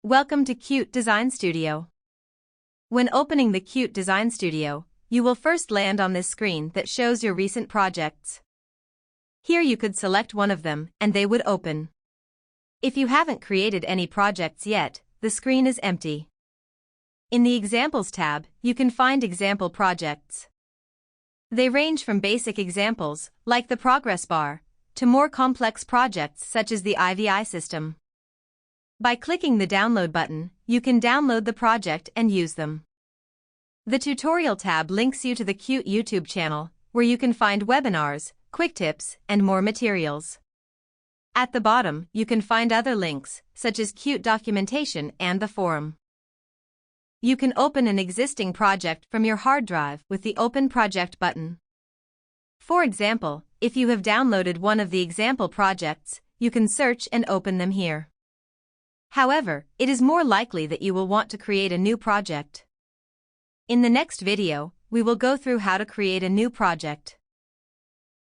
Welcome to Qt Design Studio. When opening the Qt Design Studio, you will first land on this screen that shows your recent projects. Here you could select one of them and they would open. If you haven't created any projects yet, the screen is empty. In the Examples tab, you can find example projects. They range from basic examples, like the progress bar, to more complex projects such as the IVI system. By clicking the download button, you can download the project and use them. The tutorial tab links you to the Qt YouTube channel, where you can find webinars, quick tips, and more materials. At the bottom, you can find other links, such as Qt documentation and the forum. You can open an existing project from your hard drive with the Open Project button. For example, if you have downloaded one of the example projects, you can search and open them here. However, it is more likely that you will want to create a new project. In the next video, we will go through how to create a new project.